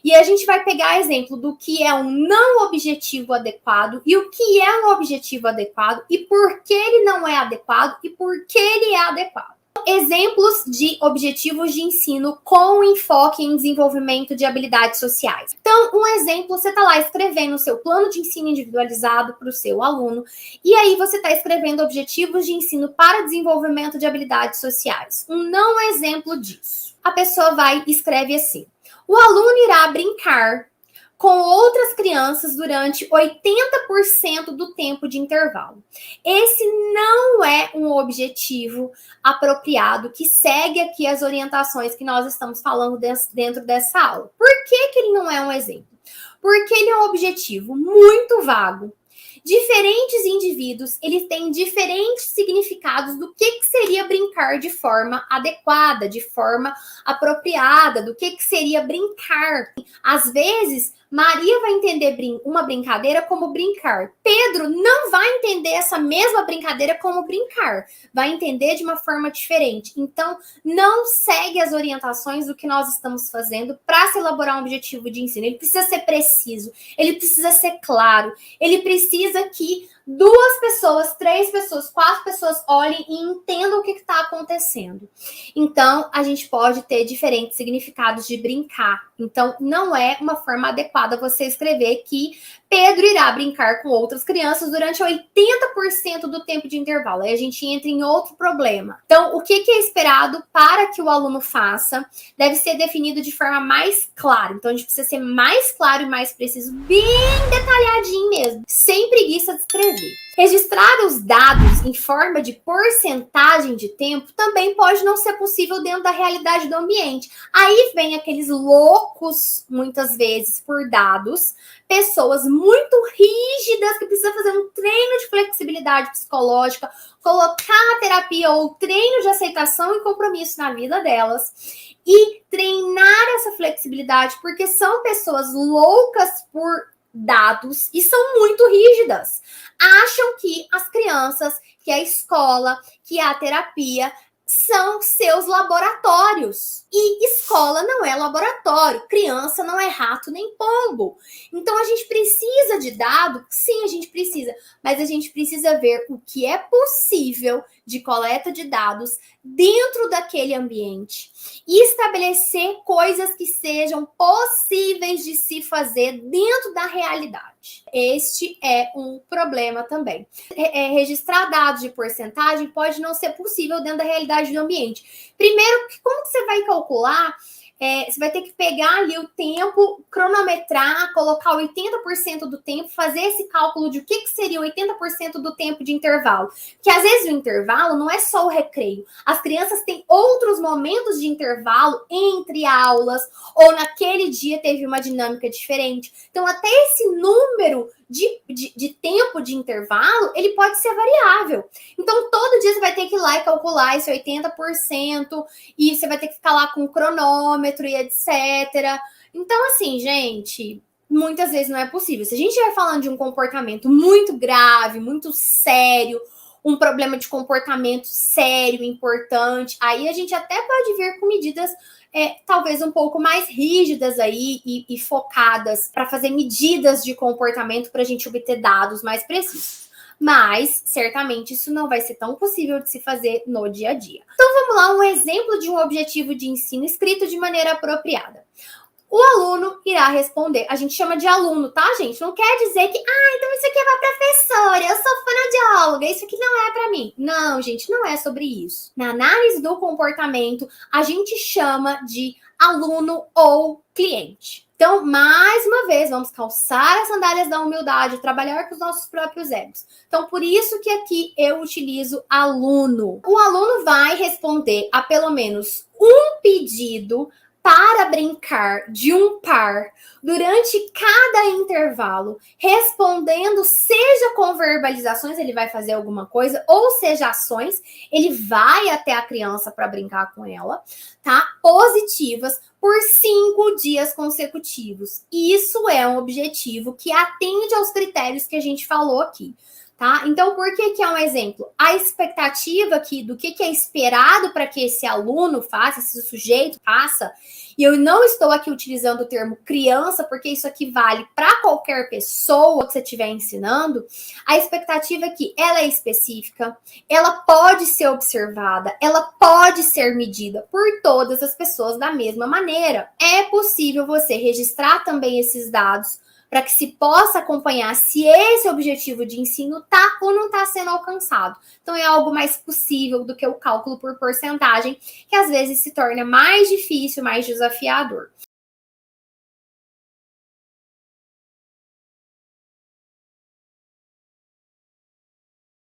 E a gente vai pegar exemplo do que é um não objetivo adequado e o que é um objetivo adequado e por que ele não é adequado e por que ele é adequado. Exemplos de objetivos de ensino com enfoque em desenvolvimento de habilidades sociais. Então, um exemplo, você está lá escrevendo o seu plano de ensino individualizado para o seu aluno, e aí você está escrevendo objetivos de ensino para desenvolvimento de habilidades sociais. Um não exemplo disso. A pessoa vai e escreve assim: o aluno irá brincar com outras crianças durante 80% do tempo de intervalo. Esse não é um objetivo apropriado que segue aqui as orientações que nós estamos falando dentro dessa aula. Por que ele não é um exemplo? Porque ele é um objetivo muito vago. Diferentes indivíduos, eles têm diferentes significados do que seria brincar de forma adequada, de forma apropriada, do que seria brincar. Às vezes, Maria vai entender uma brincadeira como brincar. Pedro não vai entender essa mesma brincadeira como brincar. Vai entender de uma forma diferente. Então, não segue as orientações do que nós estamos fazendo para se elaborar um objetivo de ensino. Ele precisa ser preciso, ele precisa ser claro, ele precisa que 2 pessoas, 3 pessoas, 4 pessoas olhem e entendam o que está acontecendo. Então, a gente pode ter diferentes significados de brincar. Então, não é uma forma adequada você escrever que Pedro irá brincar com outras crianças durante 80% do tempo de intervalo. Aí a gente entra em outro problema. Então, o que é esperado para que o aluno faça deve ser definido de forma mais clara. Então, a gente precisa ser mais claro e mais preciso, bem detalhadinho mesmo, sem preguiça de escrever. Registrar os dados em forma de porcentagem de tempo também pode não ser possível dentro da realidade do ambiente. Aí vem aqueles loucos, muitas vezes, por dados, pessoas muito rígidas que precisam fazer um treino de flexibilidade psicológica, colocar a terapia ou treino de aceitação e compromisso na vida delas e treinar essa flexibilidade, porque são pessoas loucas por dados e são muito rígidas. Acham que as crianças, que a escola, que a terapia são seus laboratórios. E escola não é laboratório, criança não é rato nem pombo. Então a gente precisa de dado? Sim, a gente precisa, mas a gente precisa ver o que é possível de coleta de dados dentro daquele ambiente e estabelecer coisas que sejam possíveis de se fazer dentro da realidade. Este é um problema também. Registrar dados de porcentagem pode não ser possível dentro da realidade do ambiente. Primeiro, como que você vai calcular? Você vai ter que pegar ali o tempo, cronometrar, colocar 80% do tempo, fazer esse cálculo de o que seria 80% do tempo de intervalo. Porque às vezes o intervalo não é só o recreio. As crianças têm outros momentos de intervalo entre aulas, ou naquele dia teve uma dinâmica diferente. Então, até esse número de tempo de intervalo, ele pode ser variável. Então, todo dia você vai ter que ir lá e calcular esse 80%, e você vai ter que ficar lá com o cronômetro e etc. Então, assim, gente, muitas vezes não é possível. Se a gente estiver falando de um comportamento muito grave, muito sério, um problema de comportamento sério, importante, aí a gente até pode vir com medidas talvez um pouco mais rígidas aí e focadas para fazer medidas de comportamento para a gente obter dados mais precisos. Mas, certamente, isso não vai ser tão possível de se fazer no dia a dia. Então, vamos lá, um exemplo de um objetivo de ensino escrito de maneira apropriada. O aluno irá responder. A gente chama de aluno, tá, gente? Não quer dizer que, então isso aqui é para professora, eu sou fonoaudióloga, isso aqui não é para mim. Não, gente, não é sobre isso. Na análise do comportamento, a gente chama de aluno ou cliente. Então, mais uma vez, vamos calçar as sandálias da humildade, trabalhar com os nossos próprios egos. Então, por isso que aqui eu utilizo aluno. O aluno vai responder a pelo menos um pedido para brincar de um par durante cada intervalo, respondendo, seja com verbalizações, ele vai fazer alguma coisa, ou seja, ações, ele vai até a criança para brincar com ela, tá? Positivas por 5 dias consecutivos. Isso é um objetivo que atende aos critérios que a gente falou aqui. Tá? Então, por que é um exemplo? A expectativa aqui do que é esperado para que esse aluno faça, esse sujeito faça, e eu não estou aqui utilizando o termo criança, porque isso aqui vale para qualquer pessoa que você estiver ensinando. A expectativa aqui, ela é específica, ela pode ser observada, ela pode ser medida por todas as pessoas da mesma maneira. É possível você registrar também esses dados para que se possa acompanhar se esse objetivo de ensino está ou não está sendo alcançado. Então, é algo mais possível do que o cálculo por porcentagem, que às vezes se torna mais difícil, mais desafiador.